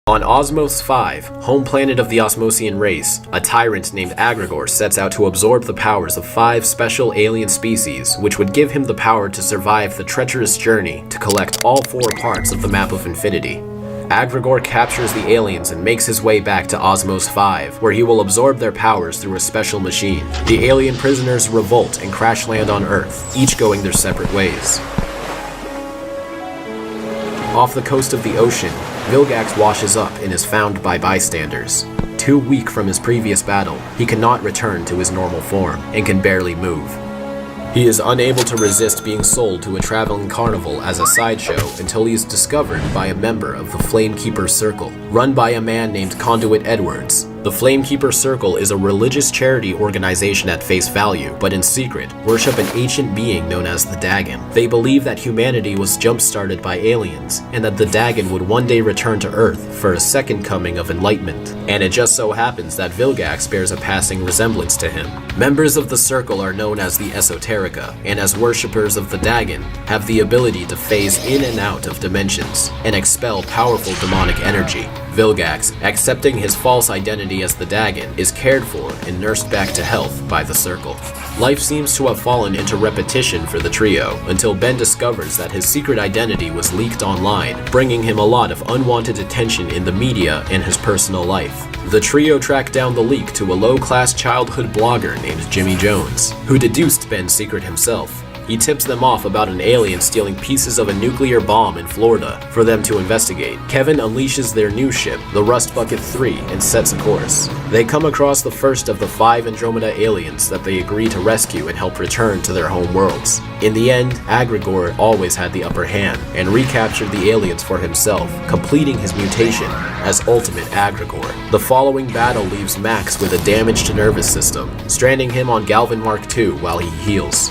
On Osmos 5, home planet of the Osmosian race, a tyrant named Agrigor sets out to absorb the powers of 5 special alien species, which would give him the power to survive the treacherous journey to collect all 4 parts of the map of infinity. Agrigor captures the aliens and makes his way back to Osmos 5, where he will absorb their powers through a special machine. The alien prisoners revolt and crash land on Earth, each going their separate ways. Off the coast of the ocean, Vilgax washes up and is found by bystanders. Too weak from his previous battle, he cannot return to his normal form and can barely move. He is unable to resist being sold to a traveling carnival as a sideshow until he is discovered by a member of the Flamekeeper Circle, run by a man named Conduit Edwards. The Flamekeeper Circle is a religious charity organization at face value, but in secret, worship an ancient being known as the Dagon. They believe that humanity was jump-started by aliens, and that the Dagon would one day return to Earth for a second coming of enlightenment. And it just so happens that Vilgax bears a passing resemblance to him. Members of the Circle are known as the Esoterica, and as worshippers of the Dagon, have the ability to phase in and out of dimensions, and expel powerful demonic energy. Vilgax, accepting his false identity as the Dagon, is cared for and nursed back to health by the Circle. Life seems to have fallen into repetition for the trio, until Ben discovers that his secret identity was leaked online, bringing him a lot of unwanted attention in the media and his personal life. The trio track down the leak to a low-class childhood blogger named Jimmy Jones, who deduced Ben's secret himself. He tips them off about an alien stealing pieces of a nuclear bomb in Florida for them to investigate. Kevin unleashes their new ship, the Rust Bucket 3, and sets a course. They come across the first of the 5 Andromeda aliens that they agree to rescue and help return to their home worlds. In the end, Agrigor always had the upper hand and recaptured the aliens for himself, completing his mutation as Ultimate Agrigor. The following battle leaves Max with a damaged nervous system, stranding him on Galvan Mark II while he heals.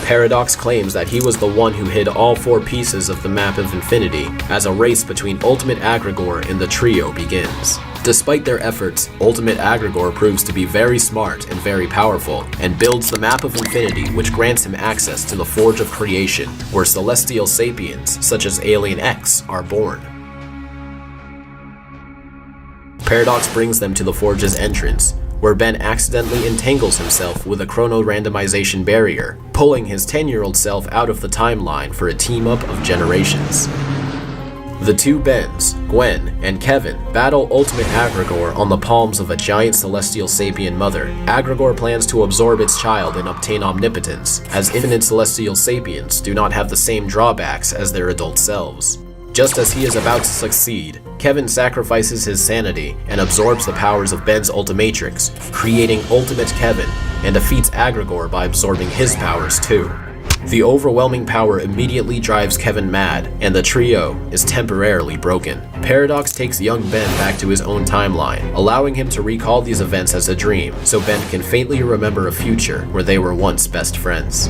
Paradox claims that he was the one who hid all 4 pieces of the map of infinity, as a race between Ultimate Agrigor and the trio begins. Despite their efforts, Ultimate Agrigor proves to be very smart and very powerful, and builds the map of infinity, which grants him access to the Forge of Creation, where celestial sapiens, such as Alien X, are born. Paradox brings them to the Forge's entrance, where Ben accidentally entangles himself with a chrono-randomization barrier, pulling his 10-year-old self out of the timeline for a team-up of generations. The 2 Bens, Gwen and Kevin, battle Ultimate Agrigor on the palms of a giant celestial sapien mother. Agrigor plans to absorb its child and obtain omnipotence, as infinite celestial sapiens do not have the same drawbacks as their adult selves. Just as he is about to succeed, Kevin sacrifices his sanity and absorbs the powers of Ben's Ultimatrix, creating Ultimate Kevin, and defeats Agrigor by absorbing his powers too. The overwhelming power immediately drives Kevin mad, and the trio is temporarily broken. Paradox takes young Ben back to his own timeline, allowing him to recall these events as a dream, so Ben can faintly remember a future where they were once best friends.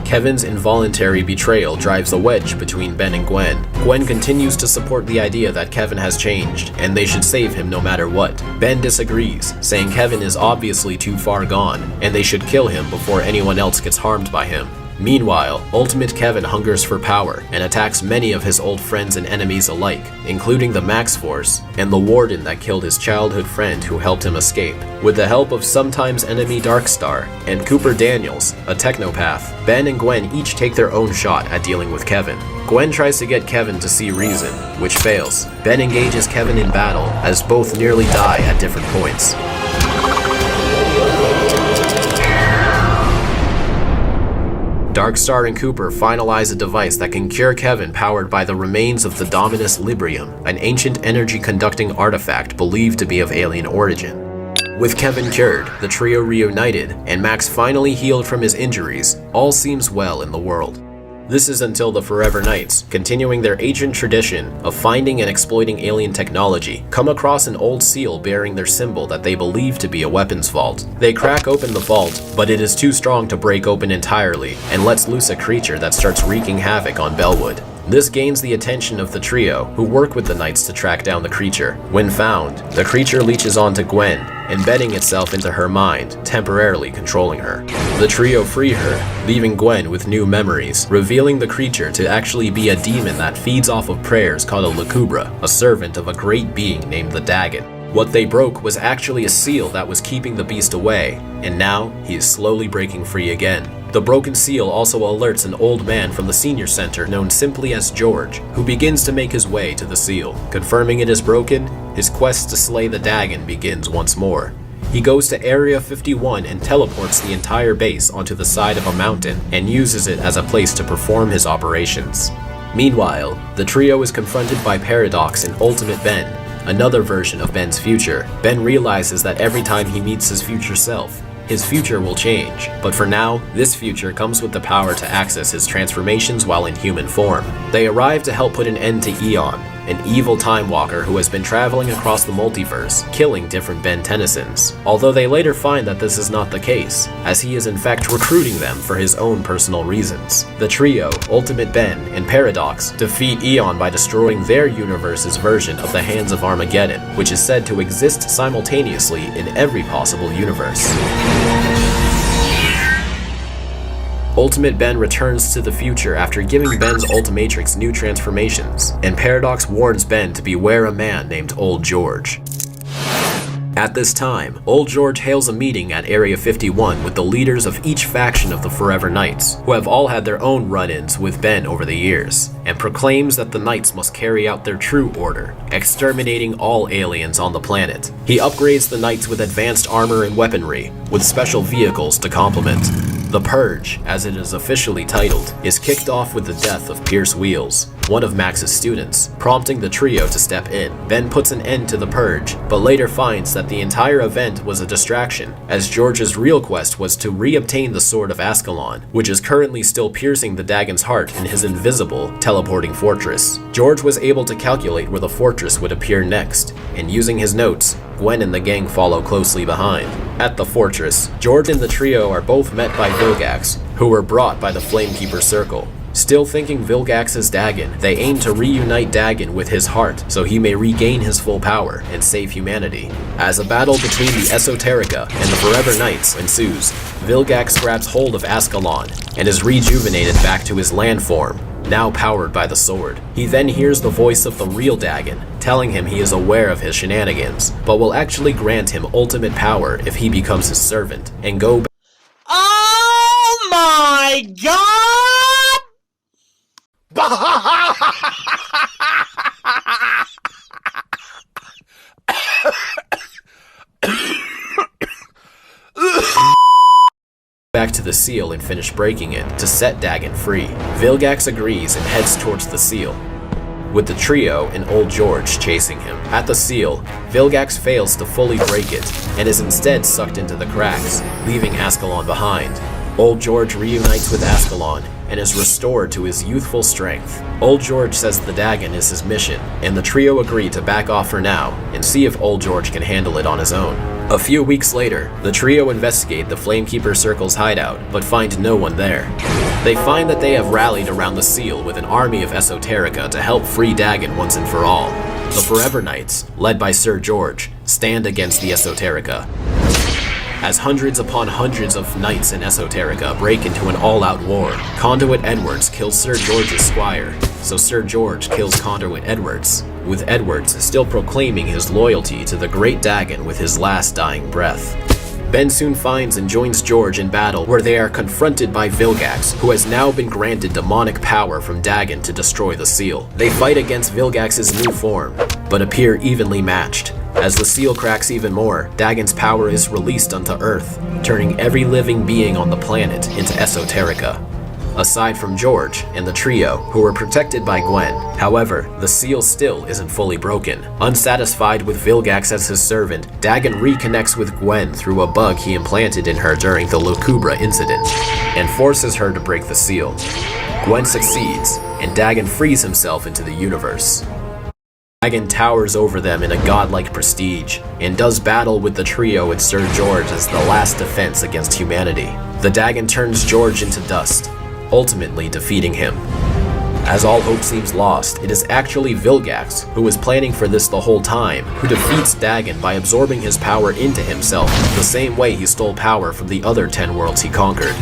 Kevin's involuntary betrayal drives a wedge between Ben and Gwen. Gwen continues to support the idea that Kevin has changed, and they should save him no matter what. Ben disagrees, saying Kevin is obviously too far gone, and they should kill him before anyone else gets harmed by him. Meanwhile, Ultimate Kevin hungers for power and attacks many of his old friends and enemies alike, including the Max Force and the Warden that killed his childhood friend who helped him escape. With the help of sometimes enemy Darkstar and Cooper Daniels, a technopath, Ben and Gwen each take their own shot at dealing with Kevin. Gwen tries to get Kevin to see reason, which fails. Ben engages Kevin in battle, as both nearly die at different points. Darkstar and Cooper finalize a device that can cure Kevin, powered by the remains of the Dominus Librium, an ancient energy-conducting artifact believed to be of alien origin. With Kevin cured, the trio reunited, and Max finally healed from his injuries, all seems well in the world. This is until the Forever Knights, continuing their ancient tradition of finding and exploiting alien technology, come across an old seal bearing their symbol that they believe to be a weapons vault. They crack open the vault, but it is too strong to break open entirely, and lets loose a creature that starts wreaking havoc on Bellwood. This gains the attention of the trio, who work with the knights to track down the creature. When found, the creature leeches onto Gwen, embedding itself into her mind, temporarily controlling her. The trio free her, leaving Gwen with new memories, revealing the creature to actually be a demon that feeds off of prayers called a Lacubra, a servant of a great being named the Dagon. What they broke was actually a seal that was keeping the beast away, and now he is slowly breaking free again. The broken seal also alerts an old man from the senior center known simply as George, who begins to make his way to the seal. Confirming it is broken, his quest to slay the Dagon begins once more. He goes to Area 51 and teleports the entire base onto the side of a mountain and uses it as a place to perform his operations. Meanwhile, the trio is confronted by Paradox and Ultimate Ben, another version of Ben's future. Ben realizes that every time he meets his future self, his future will change, but for now, this future comes with the power to access his transformations while in human form. They arrive to help put an end to Eon, an evil time walker who has been traveling across the multiverse, killing different Ben Tennysons. Although they later find that this is not the case, as he is in fact recruiting them for his own personal reasons. The trio, Ultimate Ben and Paradox, defeat Eon by destroying their universe's version of the Hands of Armageddon, which is said to exist simultaneously in every possible universe. Ultimate Ben returns to the future after giving Ben's Ultimatrix new transformations, and Paradox warns Ben to beware a man named Old George. At this time, Old George hails a meeting at Area 51 with the leaders of each faction of the Forever Knights, who have all had their own run-ins with Ben over the years, and proclaims that the Knights must carry out their true order, exterminating all aliens on the planet. He upgrades the Knights with advanced armor and weaponry, with special vehicles to complement. The Purge, as it is officially titled, is kicked off with the death of Pierce Wheels, one of Max's students, prompting the trio to step in. Ben puts an end to the Purge, but later finds that the entire event was a distraction, as George's real quest was to re-obtain the Sword of Ascalon, which is currently still piercing the Dagon's heart in his invisible, teleporting fortress. George was able to calculate where the fortress would appear next, and using his notes, Gwen and the gang follow closely behind. At the fortress, George and the trio are both met by Vilgax, who were brought by the Flamekeeper Circle. Still thinking Vilgax is Dagon, they aim to reunite Dagon with his heart so he may regain his full power and save humanity. As a battle between the Esoterica and the Forever Knights ensues, Vilgax grabs hold of Ascalon and is rejuvenated back to his land form, now powered by the sword. He then hears the voice of the real Dagon, telling him he is aware of his shenanigans, but will actually grant him ultimate power if he becomes his servant, and go back. Oh my god! Back to the seal and finish breaking it to set Dagon free. Vilgax agrees and heads towards the seal, with the trio and Old George chasing him. At the seal, Vilgax fails to fully break it and is instead sucked into the cracks, leaving Ascalon behind. Old George reunites with Ascalon and is restored to his youthful strength. Old George says the Dagon is his mission, and the trio agree to back off for now and see if Old George can handle it on his own. A few weeks later, the trio investigate the Flamekeeper Circle's hideout, but find no one there. They find that they have rallied around the seal with an army of Esoterica to help free Dagon once and for all. The Forever Knights, led by Sir George, stand against the Esoterica, as hundreds upon hundreds of knights in Esoterica break into an all-out war. Conduit Edwards kills Sir George's squire, so Sir George kills Conduit Edwards, with Edwards still proclaiming his loyalty to the Great Dagon with his last dying breath. Ben soon finds and joins George in battle, where they are confronted by Vilgax, who has now been granted demonic power from Dagon to destroy the seal. They fight against Vilgax's new form, but appear evenly matched. As the seal cracks even more, Dagon's power is released onto Earth, turning every living being on the planet into Esoterica, aside from George and the trio, who were protected by Gwen. However, the seal still isn't fully broken. Unsatisfied with Vilgax as his servant, Dagon reconnects with Gwen through a bug he implanted in her during the Lacubra incident, and forces her to break the seal. Gwen succeeds, and Dagon frees himself into the universe. Dagon towers over them in a godlike prestige, and does battle with the trio and Sir George as the last defense against humanity. The Dagon turns George into dust, ultimately defeating him. As all hope seems lost, it is actually Vilgax, who was planning for this the whole time, who defeats Dagon by absorbing his power into himself, the same way he stole power from the other 10 worlds he conquered.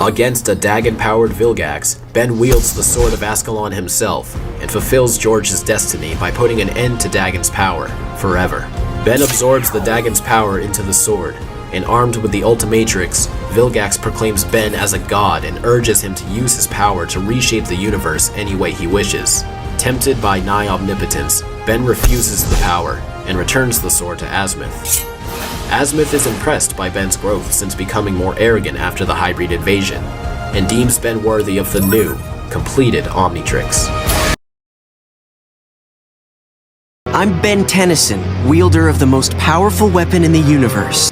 Against a Dagon-powered Vilgax, Ben wields the Sword of Ascalon himself, and fulfills George's destiny by putting an end to Dagon's power, forever. Ben absorbs the Dagon's power into the sword, and armed with the Ultimatrix, Vilgax proclaims Ben as a god and urges him to use his power to reshape the universe any way he wishes. Tempted by nigh omnipotence, Ben refuses the power and returns the sword to Azimuth. Azimuth is impressed by Ben's growth since becoming more arrogant after the hybrid invasion, and deems Ben worthy of the new, completed Omnitrix. I'm Ben Tennyson, wielder of the most powerful weapon in the universe.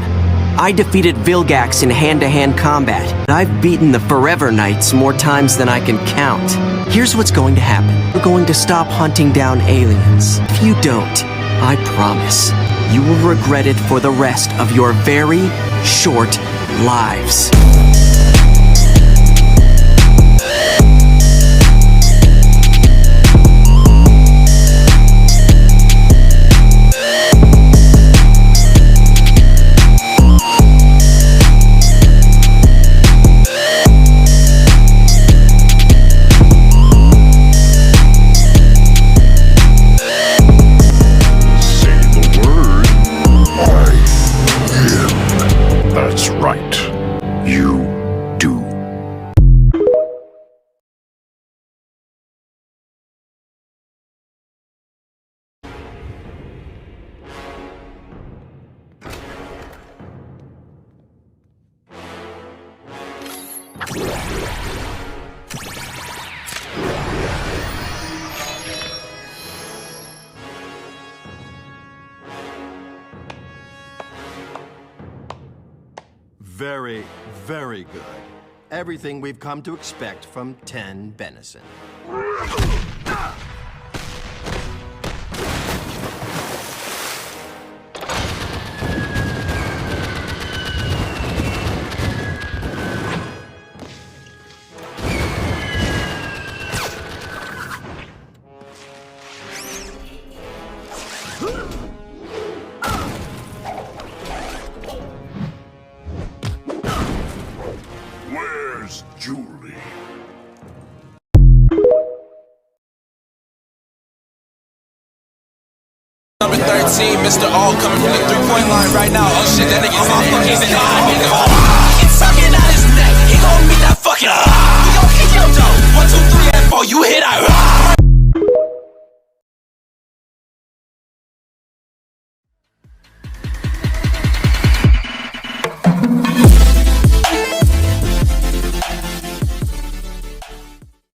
I defeated Vilgax in hand-to-hand combat, and I've beaten the Forever Knights more times than I can count. Here's what's going to happen. We're going to stop hunting down aliens. If you don't, I promise, you will regret it for the rest of your very short lives. That's right. You do. Very, very good. Everything we've come to expect from 10 Benison. Where's Julie? Number 13, Mr. All coming from the three-point line right now. Oh shit, that nigga's in it. He's in it. He's sucking out his neck. He gon' meet that fucking. We gon' kick your door. 1, 2, 3, and 4. You hit out.